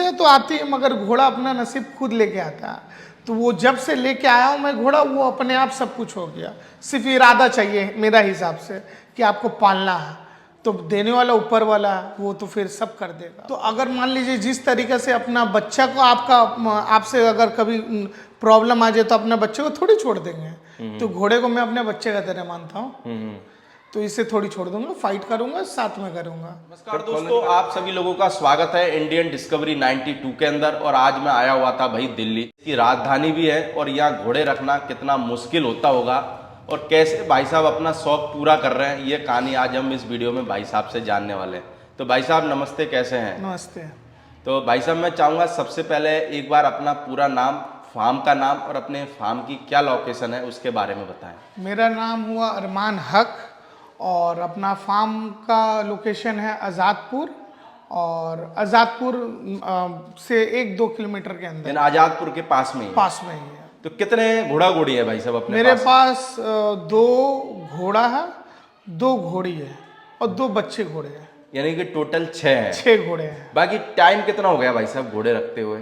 समस्या तो आती है, मगर घोड़ा अपना नसीब खुद लेके आता है। तो वो जब से लेके आया हूँ मैं घोड़ा, वो अपने आप सब कुछ हो गया। सिर्फ इरादा चाहिए मेरा हिसाब से कि आपको पालना है, तो देने वाला ऊपर वाला है, वो तो फिर सब कर देगा। तो अगर मान लीजिए जिस तरीके से अपना बच्चा को आपसे अगर कभी प्रॉब्लम आ जाए तो अपने बच्चे को थोड़ी छोड़ देंगे। तो घोड़े को मैं अपने बच्चे का तरह मानता हूँ, तो इसे थोड़ी छोड़ दूंगा, फाइट करूंगा, साथ में करूंगा। नमस्कार दोस्तों, आप सभी लोगों का स्वागत है इंडियन डिस्कवरी 92 के अंदर। और आज मैं आया हुआ था भाई दिल्ली की राजधानी भी है, और यहाँ घोड़े रखना कितना मुश्किल होता होगा और कैसे भाई साहब अपना शौक पूरा कर रहे हैं, ये कहानी आज हम इस वीडियो में भाई साहब से जानने वाले हैं। तो भाई साहब नमस्ते, कैसे हैं? नमस्ते। तो भाई साहब मैं चाहूँगा सबसे पहले एक बार अपना पूरा नाम, फार्म का नाम और अपने फार्म की क्या लोकेशन है उसके बारे में बताएं। मेरा नाम हुआ अरमान हक और अपना फार्म का लोकेशन है आज़ादपुर, और आज़ादपुर से 1-2 किलोमीटर के अंदर, यानी आजादपुर के पास में ही है। पास में ही है। तो कितने घोड़ा घोड़ी है भाई साहब अपने मेरे पास 2 घोड़ा है, 2 घोड़ी है और 2 बच्चे घोड़े हैं। यानी कि टोटल 6 है। 6 घोड़े हैं। बाकी टाइम कितना हो गया भाई साहब घोड़े रखते हुए?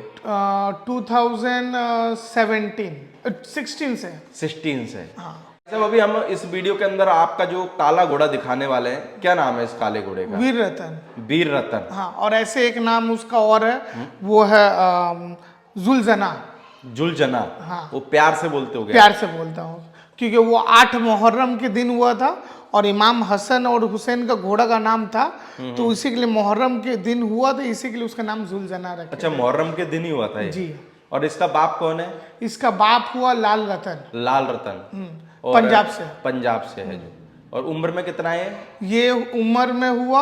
16 से। 16 से। हाँ। साहब अभी हम इस वीडियो के अंदर आपका जो काला घोड़ा दिखाने वाले हैं, क्या नाम है इस काले घोड़े का? वीर रतन। वीर रतन। हाँ, और ऐसे एक नाम उसका और है, वो है जुलजना। जुलजना। हाँ। वो प्यार से बोलते हो गए? प्यार से बोलता हूँ, क्योंकि वो 8 मुहर्रम के दिन हुआ था और इमाम हसन और हुसैन का घोड़ा का नाम था, तो इसी के लिए मुहर्रम के दिन हुआ था, इसी के लिए उसका नाम जुलजना रखा। अच्छा, मुहर्रम के दिन ही हुआ था ये? जी। और इसका बाप कौन है? इसका बाप हुआ लाल रतन। लाल रतन। और पंजाब से। पंजाब से है जो। और उम्र में कितना है ये? उम्र में हुआ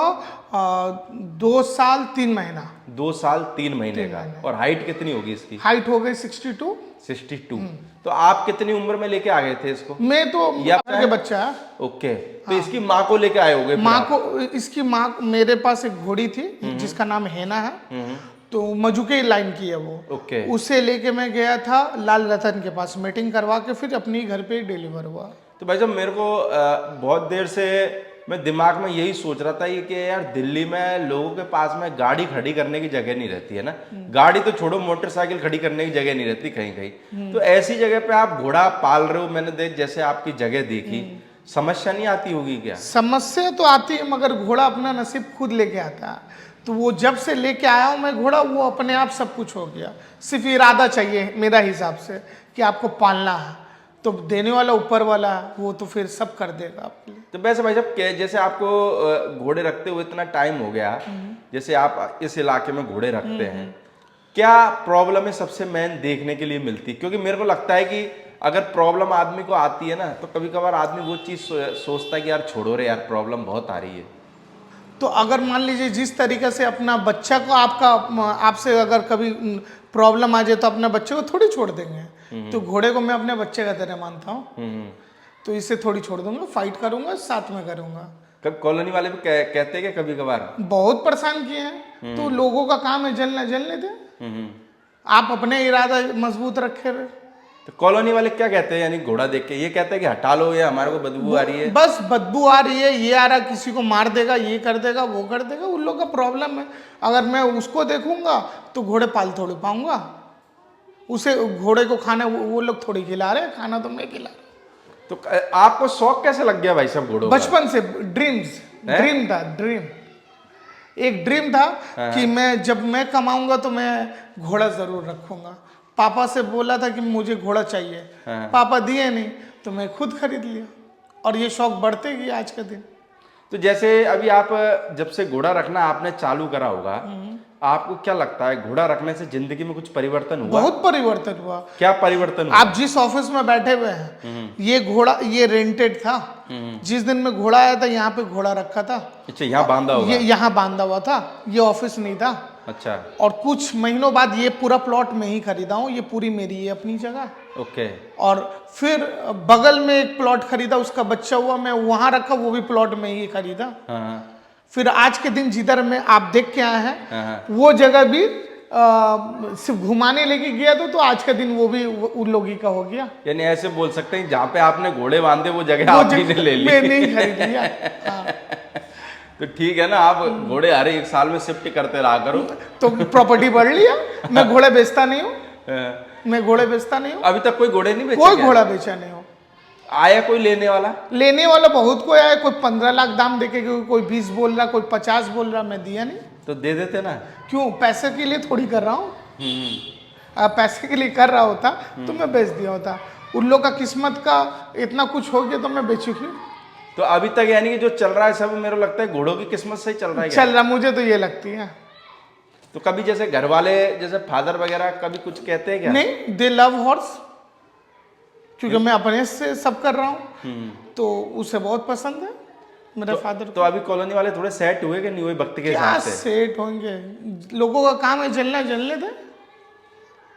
2 साल 3 महीना। 2 साल 3 महीने का। और हाइट कितनी होगी इसकी? हाइट हो गई 62। 62। तो आप कितनी उम्र में लेके आ गए थे इसको? मैं तो के बच्चा है। ओके। तो इसकी माँ को लेके आए होगे? माँ को, इसकी माँ, मेरे पास एक घोड़ी थी जिसका नाम हैना है, तो मजुके लाइन की है वो। ओके। उसे लेके मैं गया था लाल रतन के पास, मीटिंग करवा के फिर अपनी घर पे डिलीवर हुआ। तो भाई साहब मेरे को बहुत देर से मैं दिमाग में यही सोच रहा था कि यार दिल्ली में लोगों के पास में गाड़ी खड़ी करने की जगह नहीं रहती है ना। गाड़ी तो छोड़ो, मोटरसाइकिल खड़ी करने की जगह नहीं रहती कहीं कहीं। तो ऐसी जगह पे आप घोड़ा पाल रहे हो, मैंने देख जैसे आपकी जगह देखी, समस्या नहीं आती होगी क्या? समस्या तो आती है, मगर घोड़ा अपना नसीब खुद लेके आता है। तो वो जब से लेके आया हूँ मैं घोड़ा, वो अपने आप सब कुछ हो गया। सिर्फ इरादा चाहिए मेरा हिसाब से कि आपको पालना है, तो देने वाला ऊपर वाला है, वो तो फिर सब कर देगा आपके लिए। तो वैसे भाई साहब जैसे आपको घोड़े रखते हुए इतना टाइम हो गया, जैसे आप इस इलाके में घोड़े रखते हैं, क्या प्रॉब्लम है सबसे मेन देखने के लिए मिलती? क्योंकि मेरे को लगता है कि अगर प्रॉब्लम आदमी को आती है ना, तो कभी कभार आदमी वो चीज़ सोचता है कि यार छोड़ो रे यार, प्रॉब्लम बहुत आ रही है। तो अगर मान लीजिए जिस तरीके से अपना बच्चा को आपसे अगर कभी प्रॉब्लम आ जाए तो अपने बच्चे को थोड़ी छोड़ देंगे। तो घोड़े को मैं अपने बच्चे का तरह मानता हूँ, तो इसे थोड़ी छोड़ दूंगा, फाइट करूंगा, साथ में करूंगा। कब कॉलोनी वाले भी कहते हैं कि कभी कभार बहुत परेशान किए हैं, तो लोगों का काम है जलने दे। आप अपने इरादा मजबूत रखे रहे। तो कॉलोनी वाले क्या कहते हैं, यानी घोड़ा देख के ये कहते हैं कि हटा लो, ये हमारे को बदबू आ रही है? बस बदबू आ रही है, ये आ रहा, किसी को मार देगा, ये कर देगा, वो कर देगा, उन लोग का प्रॉब्लम है। अगर मैं उसको देखूंगा तो घोड़े पाल थोड़ी पाऊंगा, उसे घोड़े को खाना वो लोग थोड़ी खिला रहे, खाना तो मैं खिला रहा। तो आपको शौक कैसे लग गया भाई साहब घोड़ों का? बचपन से ड्रीम था। एक ड्रीम था कि मैं जब मैं कमाऊंगा तो मैं घोड़ा जरूर रखूंगा। पापा से बोला था कि मुझे घोड़ा चाहिए, पापा दिए नहीं, तो मैं खुद खरीद लिया, और ये शौक बढ़ते गए आज का दिन। तो जैसे अभी आप जब से घोड़ा रखना आपने चालू करा होगा, आपको क्या लगता है घोड़ा रखने से जिंदगी में कुछ परिवर्तन हुआ? बहुत परिवर्तन हुआ। क्या परिवर्तन हुआ? आप जिस ऑफिस में बैठे हुए हैं, ये घोड़ा ये रेंटेड था। जिस दिन में घोड़ा आया था, यहाँ पे घोड़ा रखा था। अच्छा, यहाँ बांधा हुआ? ये यहाँ बांधा हुआ था, ये ऑफिस नहीं था। अच्छा। और कुछ महीनों बाद ये पूरा प्लॉट में ही खरीदा हूँ, ये पूरी मेरी है अपनी जगह। ओके। और फिर बगल में एक प्लॉट खरीदा, उसका बच्चा हुआ, मैं वहां रखा, वो भी प्लॉट में ही खरीदा। फिर आज के दिन जिधर में आप देख के आए हैं, वो जगह भी सिर्फ घुमाने लेके गया तो आज का दिन वो भी उन लोगों ही का हो गया। यानी ऐसे बोल सकते हैं जहाँ पे आपने घोड़े बांधे वो जगह आप ही ने ले ली। मैंने ही खरीद लिया। हाँ। तो ठीक है ना, आप घोड़े हर एक साल में शिफ्ट करते रहा करो। तो प्रॉपर्टी बढ़ लिया। मैं घोड़े बेचता नहीं हूँ, हाँ। मैं घोड़े बेचता नहीं हूँ, अभी तक कोई घोड़े नहीं बेचे कोई क्या? घोड़ा बेचा नहीं हूँ। आया कोई लेने वाला? लेने वाला बहुत कोई आया, कोई 15 लाख दाम देके, कोई 20 बोल रहा, कोई 50 बोल रहा, मैं दिया नहीं। तो दे देते ना। क्यों? पैसे के लिए थोड़ी कर रहा हूँ। पैसे के लिए कर रहा होता तो मैं बेच दिया होता। उन लोग का किस्मत का इतना कुछ हो गया तो मैं बेचू क्यों? तो अभी तक यानी कि जो चल रहा है सब मेरे को लगता है घोड़ों की किस्मत से ही चल रहा है क्या? चल रहा, मुझे तो ये लगती है। तो कभी जैसे घर वाले, जैसे फादर वगैरह कभी कुछ कहते हैं क्या? नहीं, दे लव हॉर्स, क्योंकि मैं अपने से सब कर रहा हूँ, तो उसे बहुत पसंद है मेरा फादर। तो अभी कॉलोनी वाले थोड़े सेट हुए कि नहीं हुए वक्त के क्या हिसाब से? सेट होंगे? लोगों का काम है जलना, जलने दे।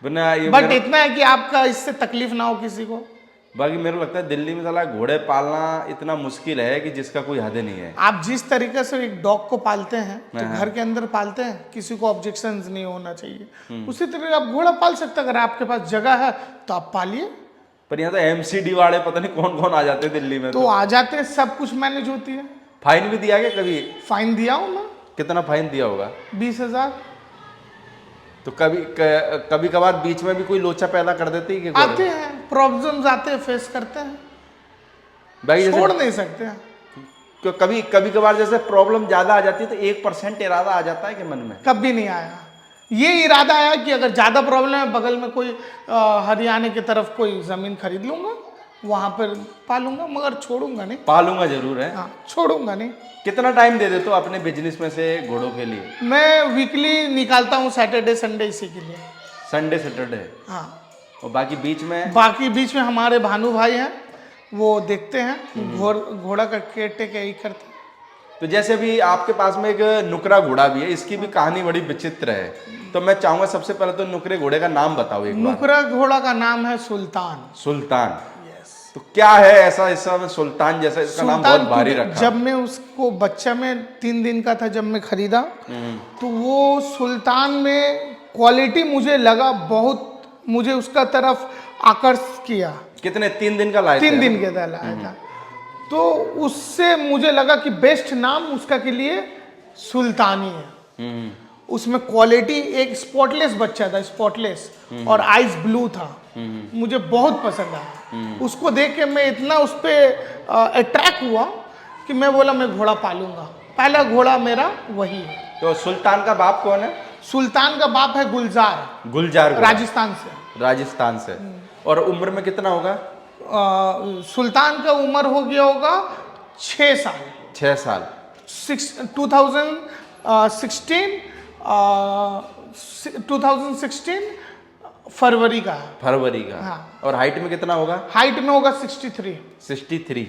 वरना ये बट इतना है कि आपका इससे तकलीफ ना हो किसी को। बाकी मेरे को लगता है दिल्ली में साला घोड़े पालना इतना मुश्किल है कि जिसका कोई हद नहीं है। आप जिस तरीके से एक डॉग को पालते हैं, तो घर के अंदर पालते हैं, किसी को ऑब्जेक्शंस नहीं होना चाहिए, उसी तरीके आप घोड़ा पाल सकते हैं। अगर आपके पास जगह है तो आप पालिए। पर यहाँ तो एमसीडी वाले पता नहीं कौन कौन आ जाते हैं दिल्ली में। तो आ जाते हैं, सब कुछ मैनेज होती है। फाइन भी दिया क्या कभी? फाइन दिया हूँ मैं। कितना फाइन दिया होगा? 20,000। तो कभी कभार बीच में भी कोई लोचा पैदा कर देते हैं कि आते हैं, प्रॉब्लम्स आते हैं, फेस करते हैं, भाई छोड़ नहीं सकते हैं। कभी कभार जैसे प्रॉब्लम ज्यादा आ जाती है तो 1% इरादा आ जाता है कि मन में? कभी नहीं आया। ये इरादा आया कि अगर ज्यादा प्रॉब्लम है, बगल में कोई हरियाणा की तरफ कोई जमीन खरीद लूंगा, वहां पर पालूंगा, मगर छोड़ूंगा नहीं। पालूंगा जरूर है। हाँ, छोड़ूंगा नहीं। कितना टाइम दे देते हो अपने बिजनेस में से घोड़ों के लिए? मैं वीकली निकालता हूँ, सैटरडे संडे इसी के लिए। Sunday Saturday? हाँ। और बाकी बीच में? बाकी बीच में हमारे भानु भाई हैं, वो देखते हैं, घोड़ा का केयर टेक यही करते हैं। तो जैसे अभी आपके पास में एक नुकरा घोड़ा भी है, इसकी भी कहानी बड़ी विचित्र है, तो मैं चाहूंगा सबसे पहले तो नुकरे घोड़े का नाम बताओ एक बार। नुकरा घोड़ा का नाम है सुल्तान। सुल्तान? यस। तो क्या है ऐसा इसमें सुल्तान जैसा? इसका नाम बहुत भारी रखा। जब मैं उसको बच्चा में 3 दिन का था, जब मैं खरीदा, तो वो सुल्तान में क्वालिटी मुझे लगा बहुत, मुझे उसका तरफ आकर्षित किया। कितने 3 दिन का लाए थे? 3 दिन के था लाया था। तो उससे मुझे लगा कि बेस्ट नाम उसका के लिए सुल्तानी है। उसमें क्वालिटी, एक स्पॉटलेस बच्चा था, स्पॉटलेस, और आइज ब्लू था। मुझे बहुत पसंद आया। उसको देख के मैं इतना उस पर अट्रैक्ट हुआ कि मैं बोला मैं घोड़ा पालूंगा। पहला घोड़ा मेरा वही है। तो सुल्तान का बाप कौन है? सुल्तान का बाप है गुलजार। गुलजार घोड़ा। राजस्थान से। राजस्थान से। और उम्र में कितना होगा? सुल्तान का उम्र हो गया होगा 6 साल। 6 साल। 2016 फरवरी का। फरवरी का। हाँ। और हाइट में कितना होगा? हाइट में होगा 63। 63।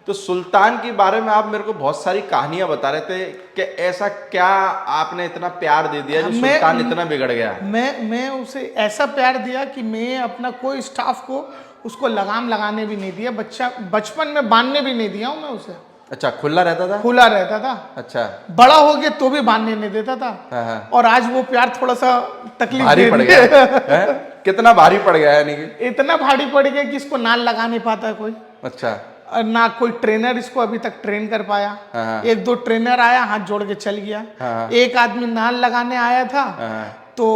तो सुल्तान के बारे में आप मेरे को बहुत सारी कहानियां बता रहे थे कि ऐसा क्या आपने इतना प्यार दे दिया जो सुल्तान इतना बिगड़ गया? मैं उसे ऐसा प्यार दिया कि मैं अपना कोई स्टाफ को उसको लगाम लगाने भी नहीं दिया। बचपन में बांधने भी नहीं दिया हूं मैं उसे। अच्छा, खुला रहता था? खुला रहता था। अच्छा। बड़ा हो गया तो भी बांधने नहीं देता था। हाँ। और आज वो प्यार थोड़ा सा तकलीफ भारी पड़ गया है? कितना भारी पड़ गया है? नहीं, इतना भारी पड़ गया कि इसको नाल लगा नहीं पाता है कोई। अच्छा। ना कोई ट्रेनर इसको अभी तक ट्रेन कर पाया। हाँ। 1-2 ट्रेनर आया, हाथ जोड़ के चल गया। हाँ। एक आदमी नाल लगाने आया था, तो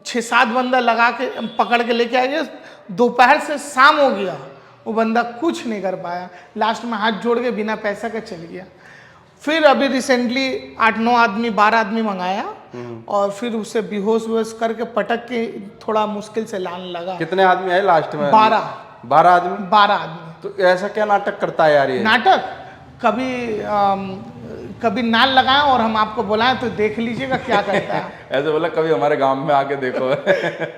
6-7 बंदा लगा के पकड़ के लेके आ गया। दोपहर से शाम हो गया, वो बंदा कुछ नहीं कर पाया। लास्ट में हाथ जोड़ के बिना पैसा का चल गया। फिर अभी रिसेंटली 8-9 आदमी, 12 आदमी मंगाया, और फिर उसे बेहोश वोश करके पटक के थोड़ा मुश्किल से लाने लगा। कितने आदमी आए लास्ट में? 12 आदमी। 12 आदमी। तो ऐसा क्या नाटक करता है यार ये? नाटक कभी नाल लगाएं और हम आपको बुलाएं तो देख लीजिएगा क्या करता है। ऐसे बोला कभी हमारे गांव में आके देखो।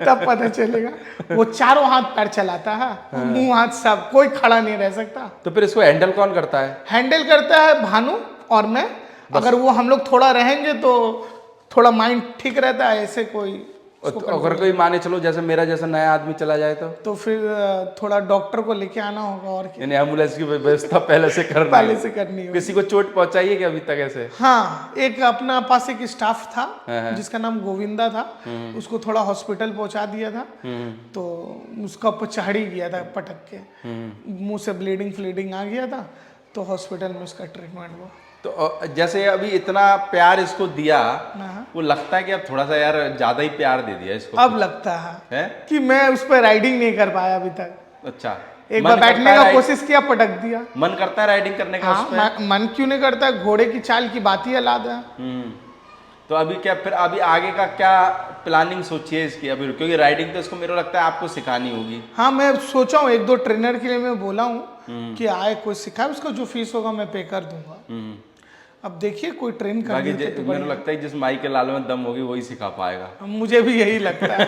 तब पता चलेगा। वो चारों हाथ पैर चलाता है, मुंह हाथ सब, कोई खड़ा नहीं रह सकता। तो फिर इसको हैंडल कौन करता है? हैंडल करता है भानु और मैं। अगर वो हम लोग थोड़ा रहेंगे तो थोड़ा माइंड ठीक रहता है। ऐसे कोई अगर कोई माने चलो जैसे मेरा जैसा नया आदमी चला जाए तो फिर थोड़ा डॉक्टर को लेके आना होगा। और यानी एम्बुलेंस की व्यवस्था पहले से करनी पहले से करनी होगी। किसी को चोट पहुंचाई है क्या अभी तक ऐसे? हाँ, एक अपना पास एक स्टाफ था जिसका नाम गोविंदा था, उसको थोड़ा हॉस्पिटल पहुंचा दिया था। तो उसका पचहड़ी गया था पटक के, मुंह से ब्लीडिंग आ गया था, तो हॉस्पिटल में उसका ट्रीटमेंट हुआ। तो जैसे अभी इतना प्यार इसको दिया, हाँ। वो लगता है कि अब थोड़ा सा यार ज्यादा ही प्यार दे दिया इसको अब लगता है? कि मैं उस पर राइडिंग नहीं कर पाया अभी तक। अच्छा, एक मन बार करता बैठने है का कोशिश किया, पटक दिया। मन करता है राइडिंग करने का उस पे? हाँ, मन क्यों नहीं करता है, घोड़े की चाल की बात ही अलग है। तो अभी क्या, फिर अभी आगे का क्या प्लानिंग सोची है इसकी अभी, क्योंकि राइडिंग तो इसको मेरे को लगता है आपको सिखानी होगी। हाँ, मैं सोचा हूँ 1-2 ट्रेनर के लिए मैं बोला हूँ कि आए कोई सिखाए, उसका जो फीस होगा मैं पे कर दूंगा। अब देखिए कोई ट्रेन कर बाकी दे तो मेरे को लगता है जिस माई के लाल में दम होगी वही सिखा पाएगा। मुझे भी यही लगता है।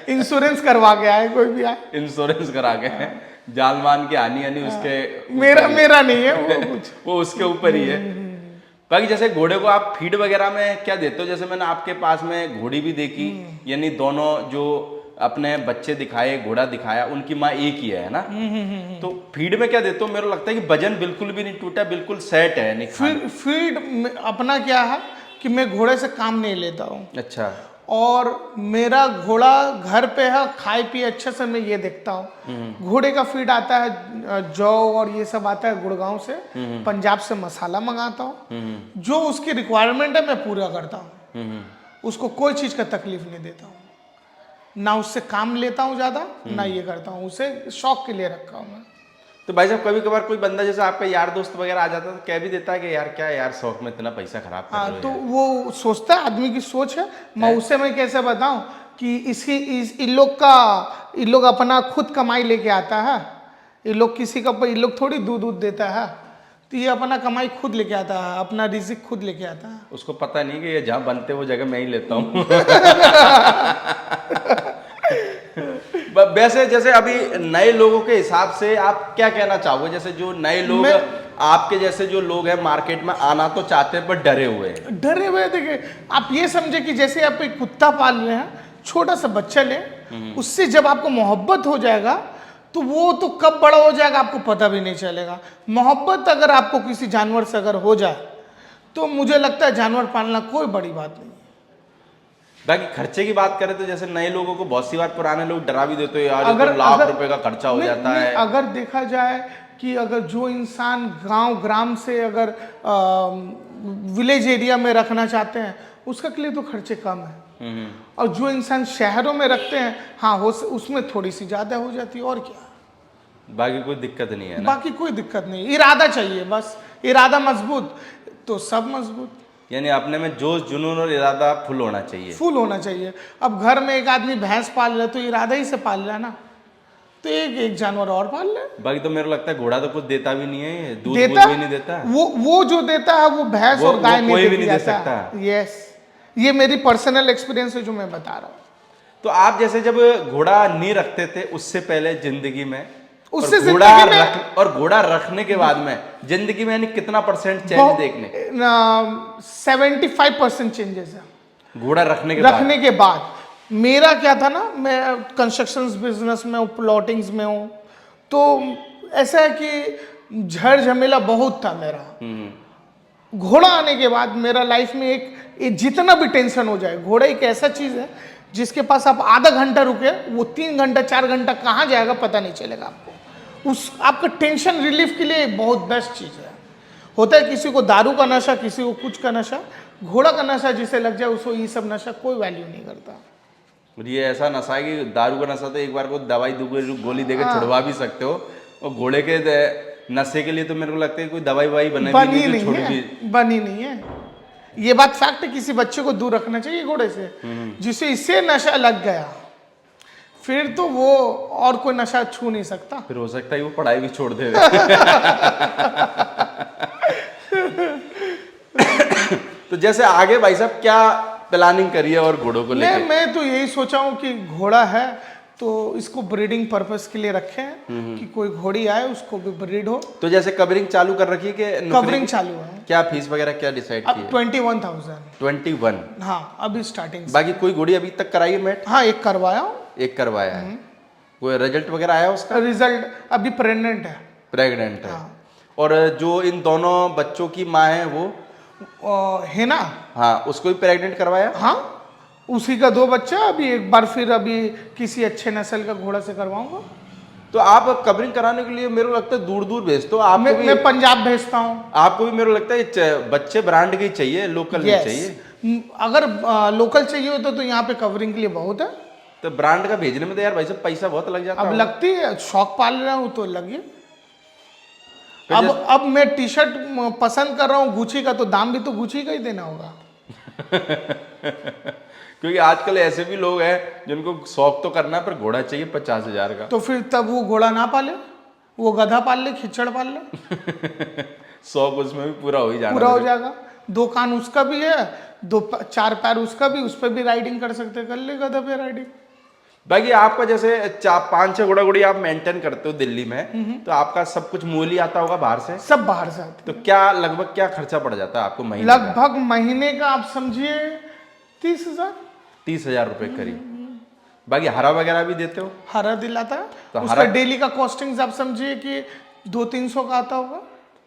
इंश्योरेंस करवा के आए कोई भी आए। इंश्योरेंस करा के जान मान की हानि यानी उसके मेरा नहीं है वो कुछ। वो उसके ऊपर ही है। बाकी जैसे घोड़े को आप फीड वगैरह में क्या देते हो? जैसे मैंने आपके पास में घोड़ी भी देखी, यानी दोनों जो अपने बच्चे दिखाए, घोड़ा दिखाया, उनकी माँ एक ही है ना? तो फीड में क्या देते हो? मेरे को लगता है कि वजन बिल्कुल भी नहीं टूटा, बिल्कुल सेट है यानी फीड अपना क्या है कि मैं घोड़े से काम नहीं लेता हूँ। अच्छा। और मेरा घोड़ा घर पे है, खाए पिए अच्छे से, मैं ये देखता हूँ। घोड़े का फीड आता है जौ और ये सब आता है गुड़गांव से, पंजाब से मसाला मंगाता हूँ। जो उसकी रिक्वायरमेंट है मैं पूरा करता हूँ। उसको कोई चीज का तकलीफ नहीं देता हूँ, ना उससे काम लेता हूँ ज्यादा, ना ये करता हूँ, उसे शौक के लिए रखा हूँ मैं। तो भाई साहब कभी कभार कोई बंदा जैसे आपका यार दोस्त वगैरह आ जाता है तो कह भी देता है कि यार क्या यार शौक में इतना पैसा खराब कर रहे हो तो यार। वो सोचता है, आदमी की सोच है। मैं कैसे बताऊं कि इन लोग अपना खुद कमाई लेके आता है। इन लोग थोड़ी दूध देता है, तो ये अपना कमाई खुद लेके आता है, अपना रिजिक खुद लेके आता है। उसको पता नहीं कि ये जहाँ बनते वो जगह मैं ही लेता हूँ। वैसे जैसे अभी नए लोगों के हिसाब से आप क्या कहना चाहोगे? जैसे जो नए लोग आपके जैसे जो लोग हैं मार्केट में आना तो चाहते हैं पर डरे हुए हैं। देखिए, आप ये समझे कि जैसे आप एक कुत्ता पाल रहे हैं, छोटा सा बच्चा ले, उससे जब आपको मोहब्बत हो जाएगा तो वो तो कब बड़ा हो जाएगा आपको पता भी नहीं चलेगा। मोहब्बत अगर आपको किसी जानवर से अगर हो जाए तो मुझे लगता है जानवर पालना कोई बड़ी बात नहीं। बाकी खर्चे की बात करें तो जैसे नए लोगों को बहुत सी बार पुराने लोग डरा भी देते हैं यार, अगर लाख रुपए का खर्चा हो जाता है। अगर देखा जाए कि अगर जो इंसान गांव ग्राम से अगर विलेज एरिया में रखना चाहते हैं उसके लिए तो खर्चे कम है, और जो इंसान शहरों में रखते हैं हाँ उसमें थोड़ी सी ज्यादा हो जाती है, और क्या। बाकी कोई दिक्कत नहीं है ना? बाकी कोई दिक्कत नहीं, इरादा चाहिए बस, इरादा मजबूत तो सब मजबूत। यानी अपने में जोश जुनून और इरादा फुल होना चाहिए। फुल होना चाहिए। अब घर में एक आदमी भैंस पाल रहा है तो इरादा ही से पाल रहा है ना, तो एक जानवर और पाल ले। बाकी तो मेरे को लगता है घोड़ा तो कुछ देता भी नहीं है, दूध भी नहीं देता। वो जो देता है वो भैंस और गाय में कोई भी नहीं दे सकता। यस, ये मेरी पर्सनल एक्सपीरियंस है जो मैं बता रहा हूँ। तो आप जैसे जब घोड़ा नहीं रखते थे उससे पहले जिंदगी में, उससे और घोड़ा रखने के बाद में जिंदगी में यानी कितना परसेंट चेंज देखने? 75% चेंजेस है घोड़ा रखने के बाद। मेरा क्या था ना, मैं कंस्ट्रक्शन बिजनेस में हूँ, प्लॉटिंग्स में हूँ, तो ऐसा है कि झड़ झमेला बहुत था मेरा। घोड़ा आने के बाद मेरा लाइफ में एक जितना भी टेंशन हो जाए, घोड़ा एक ऐसा चीज है जिसके पास आप आधा घंटा रुके वो 3 घंटा 4 घंटा कहाँ जाएगा पता नहीं चलेगा आपको। आपका टेंशन रिलीफ के लिए बहुत बेस्ट चीज है। होता है किसी को दारू का नशा, किसी को कुछ का नशा, घोड़ा का नशा जिसे लग जाए उसको ये सब नशा कोई वैल्यू नहीं करता। ये ऐसा नशा है कि दारू का नशा तो एक बार को दवाई गोली देकर छुड़वा भी सकते हो, और घोड़े के नशे के लिए तो मेरे को लगता है कोई दवाई बनी नहीं है। ये बात फैक्ट है, किसी बच्चे को दूर रखना चाहिए घोड़े से। जिसे इससे नशा लग गया फिर तो वो और कोई नशा छू नहीं सकता। फिर हो सकता है वो पढ़ाई भी छोड़ दे। तो जैसे आगे भाई साहब क्या प्लानिंग करी है और घोड़ों को लेकर? मैं तो यही सोचा हूँ कि घोड़ा है तो इसको ब्रीडिंग पर्पस के लिए रखें, कि कोई घोड़ी आए उसको भी ब्रीड हो। तो जैसे कवरिंग चालू कर रखी है कि कवरिंग चालू है? क्या फीस वगैरह क्या डिसाइड की है? 21,000। 21? हाँ, अभी स्टार्टिंग। बाकी कोई घोड़ी अभी तक कराई है मैट? हाँ, एक करवाया है। कोई रिजल्ट वगैरह आया उसका? रिजल्ट अभी प्रेग्नेंट है। हाँ। और जो इन दोनों बच्चों की माँ है वो है ना? हाँ, उसको भी प्रेग्नेंट करवाया? हाँ, उसी का 2 बच्चा। अभी एक बार फिर अभी किसी अच्छे नस्ल का घोड़ा से करवाऊंगा तो आप कवरिंग कराने के लिए मेरे को लगता है दूर दूर भेजते हो आपको भी। मैं पंजाब भेजता हूँ। आपको भी मेरे को लगता है बच्चे ब्रांड के ही चाहिए, लोकल नहीं चाहिए। अगर लोकल चाहिए हो तो यहाँ पे कवरिंग के लिए बहुत है। तो ब्रांड का भेजने में तो यार भाई साहब पैसा बहुत लग जाता अब है। लगती है, शौक पाल रहा हूँ तो लगी। फिर अब मैं टी शर्ट पसंद कर रहा हूँ गुची का, तो दाम भी तो गुची का ही देना होगा। क्योंकि आजकल ऐसे भी लोग हैं जिनको शौक तो करना है पर घोड़ा चाहिए 50,000 का। तो फिर तब वो घोड़ा ना पाले, वो गधा पाल ले, खिचड़ पाल ले, शौक उसमें भी पूरा हो ही जाना। पूरा हो जाएगा। 2 कान उसका भी है, 4 पैर उसका भी, उस पर भी राइडिंग कर सकते, कर ले गधा पे राइडिंग। बाकी आपका जैसे 5-6 घोड़ा घोड़ी आप मेंटेन करते हो दिल्ली में, तो आपका सब कुछ मूल ही आता होगा बाहर से। सब बाहर से आते। तो क्या लगभग क्या खर्चा पड़ जाता है आपको महीने का? लगभग महीने का आप समझिए 30,000। 30,000 रुपए करीब। बाकी हरा वगैरह भी देते हो? हरा दिलाता है, तो उसका हरा- डेली का कॉस्टिंग आप समझिए कि 200-300 का आता होगा।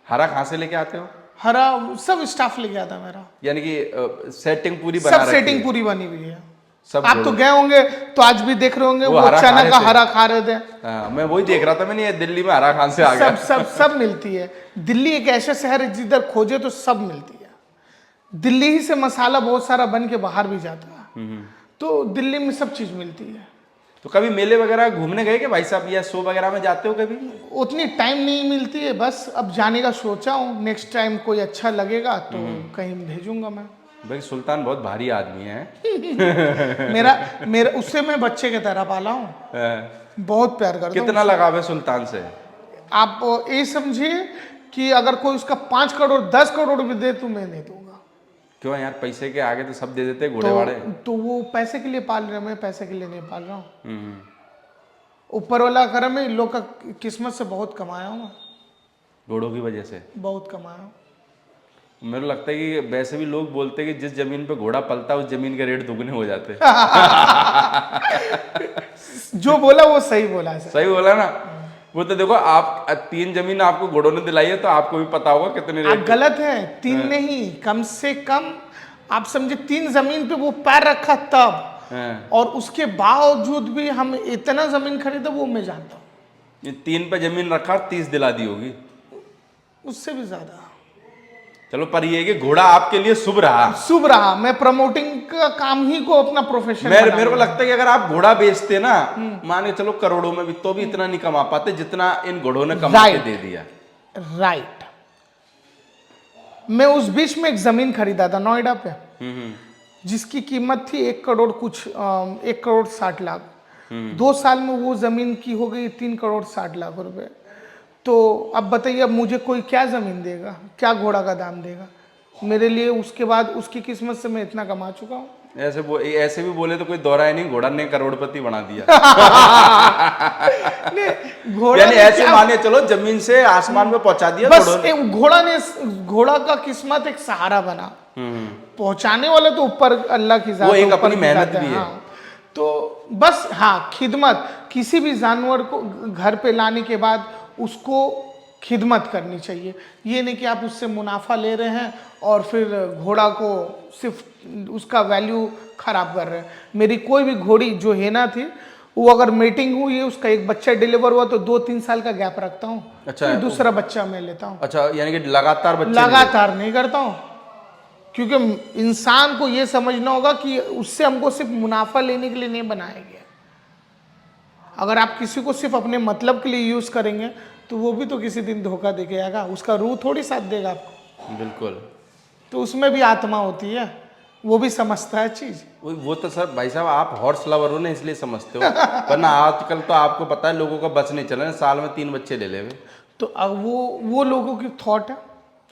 हरा कहाँ से लेके आते हो? हरा सब स्टाफ लेके आता है मेरा। यानी कि सेटिंग पूरी बना सब रखी सेटिंग है? पूरी बनी हुई है। सब आप तो गए होंगे तो आज भी देख रहे होंगे वो वो हरा खा चना रहे का थे। हरा खा रहे थे। हाँ, मैं वही देख रहा था, मैंने ये दिल्ली में हरा खान से आ गया। सब सब सब मिलती है। दिल्ली एक ऐसा शहर है जिधर खोजे तो सब मिलती है। दिल्ली ही से मसाला बहुत सारा बन के बाहर भी जाता है, तो दिल्ली में सब चीज मिलती है। तो कभी मेले वगैरह घूमने गए कि भाई साहब, या शो वगैरह में जाते हो कभी? उतनी टाइम नहीं मिलती है, बस अब जाने का सोचा हूँ। नेक्स्ट टाइम कोई अच्छा लगेगा तो कहीं भेजूंगा मैं। भाई सुल्तान बहुत भारी आदमी है। मेरा उससे मैं बच्चे की तरह पाला हूँ, बहुत प्यार करता हूँ। कितना लगाव है सुल्तान से? आप ये समझिए कि अगर कोई उसका 5 करोड़ 10 करोड़ भी दे तो मैं नहीं दूंगा। क्यों यार, पैसे के आगे तो सब दे देते घोड़े वाड़े। तो वो पैसे के लिए पाल रहे हैं, मैं पैसे के लिए नहीं पाल रहा हूँ। ऊपर वाला करम है, इन लोग का किस्मत से बहुत कमाया हूँ मैं, घोड़ों की वजह से बहुत कमाया हूँ। मेरे को लगता है कि वैसे भी लोग बोलते हैं कि जिस जमीन पे घोड़ा पलता है उस जमीन के रेट दुगने हो जाते हैं। जो बोला वो सही बोला है सर। सही बोला ना? वो तो देखो, आप 3 जमीन आपको घोड़ों ने दिलाई है तो आपको भी पता होगा कितने आप रेट। गलत है, 3 नहीं, कम से कम आप समझे 3 जमीन पे वो पैर रखा तब, और उसके बावजूद भी हम इतना जमीन खरीदा वो मैं जानता हूँ। ये 3 पे जमीन रखा और 30 दिला दी होगी, उससे भी ज्यादा। चलो, पर ये है कि घोड़ा आपके लिए शुभ रहा। शुभ रहा। मैं प्रमोटिंग का काम ही को अपना प्रोफेशन मेरे को लगता है कि अगर आप घोड़ा बेचते ना, मान के चलो करोड़ों में भी, तो भी इतना नहीं कमा पाते जितना इन घोड़ों ने कमा के दे दिया। राइट। मैं उस बीच में एक जमीन खरीदा था नोएडा पे, जिसकी कीमत थी 1 करोड़ कुछ, 1 करोड़ 60 लाख। 2 साल में वो जमीन की हो गई 3 करोड़ 60 लाख रुपए। तो अब बताइए, अब मुझे कोई क्या जमीन देगा, क्या घोड़ा का दाम देगा मेरे लिए? उसके बाद उसकी किस्मत से मैं इतना कमा चुका हूँ। ऐसे भी बोले तो कोई दोहराया नहीं, घोड़ा ने करोड़पति बना दिया। घोड़ा यानी ऐसे माने चलो, जमीन से आसमान में पहुंचा दिया बस घोड़ों ने। घोड़ा का किस्मत एक सहारा बना, पहुंचाने वाला तो ऊपर अल्लाह की जात वो है, एक ऊपर अपनी की मेहनत जात भी है। हाँ। तो बस हाँ, खिदमत, किसी भी जानवर को घर पे लाने के बाद उसको खिदमत करनी चाहिए। ये नहीं कि आप उससे मुनाफा ले रहे हैं और फिर घोड़ा को सिर्फ उसका वैल्यू खराब कर रहे हैं। मेरी कोई भी घोड़ी जो हेना थी, वो अगर मीटिंग हुई है, उसका एक बच्चा डिलीवर हुआ तो 2-3 साल का गैप रखता हूँ, अच्छा, फिर दूसरा बच्चा मैं लेता हूँ। अच्छा, यानी कि लगातार बच्चे लगातार नहीं करता हूँ, क्योंकि इंसान को ये समझना होगा कि उससे हमको सिर्फ मुनाफा लेने के लिए नहीं बनाया गया। अगर आप किसी को सिर्फ अपने मतलब के लिए यूज करेंगे तो वो भी तो किसी दिन धोखा दे के आएगा, उसका रूह थोड़ी साथ देगा आपको। बिल्कुल। तो उसमें भी आत्मा होती है, वो भी समझता है चीज। वो तो सर भाई साहब, आप हॉर्स लवर हो ना, इसलिए समझते हो, वरना आजकल तो आपको पता है लोगों का बस नहीं चल रहा है, साल में 3 बच्चे ले ले। तो अब वो लोगों की थॉट है,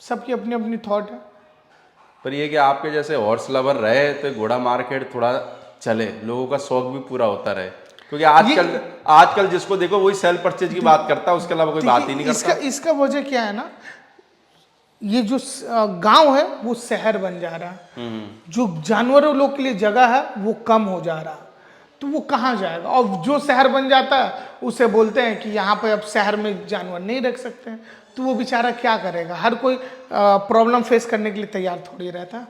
सबकी अपनी अपनी थॉट है। पर ये कि आपके जैसे हॉर्स लवर रहे तो घोड़ा मार्केट थोड़ा चले, लोगों का शौक भी पूरा होता रहे, क्योंकि आजकल जिसको देखो वही सेल परचेज की बात करता है, उसके अलावा कोई बात ही नहीं करता। इसका वजह क्या है ना, ये जो गांव है वो शहर बन जा रहा है, जो जानवरों लोग के लिए जगह है वो कम हो जा रहा है, तो वो कहाँ जाएगा? और जो शहर बन जाता है उसे बोलते हैं कि यहाँ पे अब शहर में जानवर नहीं रख सकते हैं, तो वो बेचारा क्या करेगा? हर कोई प्रॉब्लम फेस करने के लिए तैयार थोड़ी रहता है।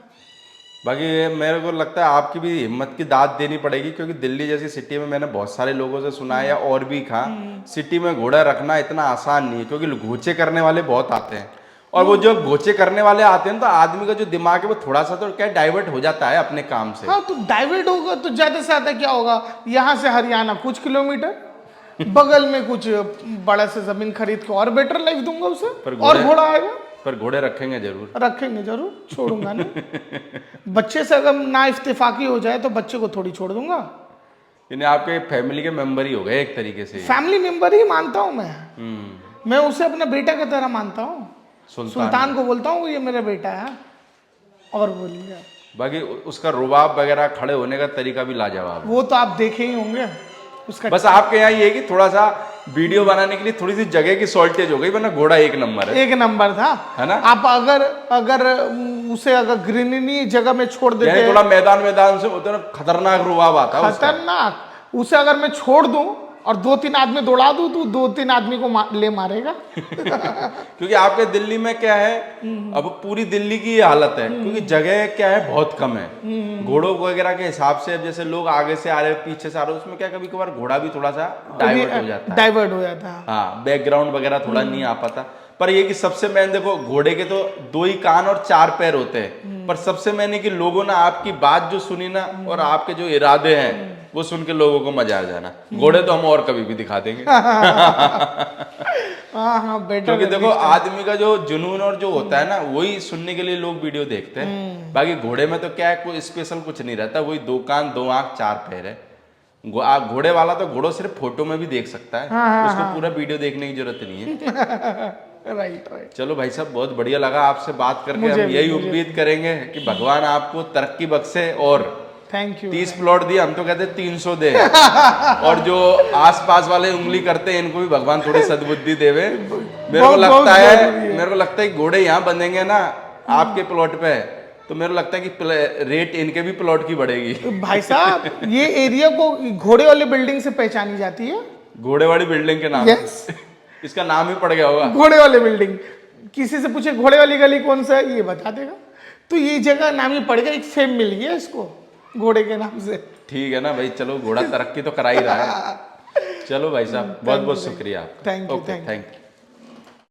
बाकी मेरे को लगता है आपकी भी हिम्मत की दाद देनी पड़ेगी, क्योंकि दिल्ली जैसी सिटी में मैंने बहुत सारे लोगों से सुना है या और भी कहा, सिटी में घोड़ा रखना इतना आसान नहीं है, क्योंकि घोचे करने वाले बहुत आते हैं। और वो जो घोचे करने वाले आते हैं तो आदमी का जो दिमाग है वो थोड़ा सा तो क्या डाइवर्ट हो जाता है अपने काम से। हाँ, तो डाइवर्ट होगा तो ज्यादा से ज्यादा क्या होगा, यहाँ से हरियाणा कुछ किलोमीटर, बगल में कुछ बड़ा से जमीन खरीद के और बेटर लाइफ दूंगा उसे, और घोड़ा आएगा। पर घोड़े रखेंगे जरूर, रखेंगे जरूर, छोड़ूंगा नहीं। बच्चे से अगर ना इत्तेफाकी हो जाए तो बच्चे को थोड़ी छोड़ दूंगा। यानी आपके फैमिली के मेंबर ही हो गए एक तरीके से। फैमिली मेंबर ही मानता हूँ मैं उसे अपना बेटा की तरह मानता हूँ। सुल्तान को बोलता हूँ ये मेरा बेटा है। और बोलिए, बाकी उसका रुबाब वगैरह, खड़े होने का तरीका भी लाजवाब है। वो तो आप देखे ही होंगे उसका। बस आपके यहाँ ये कि थोड़ा सा वीडियो बनाने के लिए थोड़ी सी जगह की शॉर्टेज हो गई, वरना घोड़ा एक नंबर है। एक नंबर था, है ना। आप अगर उसे अगर ग्रीनरी जगह में छोड़ देते, थोड़ा मैदान से होते ना, खतरनाक रुबाब आता है उसका। खतरनाक। उसे अगर मैं छोड़ दूं और 2-3 आदमी दौड़ा दूं तो 2-3 आदमी को ले मारेगा। क्योंकि आपके दिल्ली में क्या है, अब पूरी दिल्ली की ये हालत है, क्योंकि जगह क्या है बहुत कम है। घोड़ों वगैरह के हिसाब से अब जैसे लोग आगे से आ रहे पीछे से आ रहे, उसमें क्या कभी कभार घोड़ा भी थोड़ा सा डाइवर्ट हो जाता है। हाँ, बैकग्राउंड वगैरह थोड़ा नहीं आ पाता। पर ये कि सबसे मेन देखो, घोड़े के तो 2 ही कान और 4 पैर होते हैं, पर सबसे मेन है कि लोगों ने आपकी बात जो सुनी ना और आपके जो इरादे हैं वो सुन के लोगों को मजा आ जाना। घोड़े तो हम और कभी भी दिखा देंगे। हाँ, बेटर। क्योंकि देखो आदमी का जो जुनून और जो होता है ना, वही सुनने के लिए लोग वीडियो देखते हैं। बाकी घोड़े में तो क्या है, कोई स्पेशल कुछ नहीं रहता, वही 2 कान 2 आंख 4 पैर है। घोड़े वाला तो घोड़ो सिर्फ फोटो में भी देख सकता है, उसको पूरा वीडियो देखने की जरूरत नहीं है। राइट। चलो भाई साहब, बहुत बढ़िया लगा आपसे बात करके। हम यही उम्मीद करेंगे कि भगवान आपको तरक्की बख्शे, और थैंक यू। 30 प्लॉट दिए, हम तो कहते 300 दे। और जो आसपास वाले उंगली करते हैं इनको भी भगवान थोड़ी सद्बुद्धि देवे। मेरे को लगता है घोड़े यहाँ बनेंगे ना आपके प्लॉट पे, तो मेरे को लगता है कि रेट इनके भी प्लॉट की बढ़ेगी। भाई साहब, ये एरिया को घोड़े वाली बिल्डिंग से पहचानी जाती है। घोड़े वाली बिल्डिंग के नाम। यस। इसका नाम ही पड़ गया होगा, घोड़े वाली बिल्डिंग। किसी से पूछे घोड़े वाली गली कौन सा है, ये बता देगा। तो ये जगह नाम ही पड़ गया, एक फेम मिल गया इसको घोड़े के नाम से। ठीक है ना भाई, चलो घोड़ा तरक्की तो करा ही रहा है। चलो भाई साहब, बहुत बहुत शुक्रिया आपका। Thank you.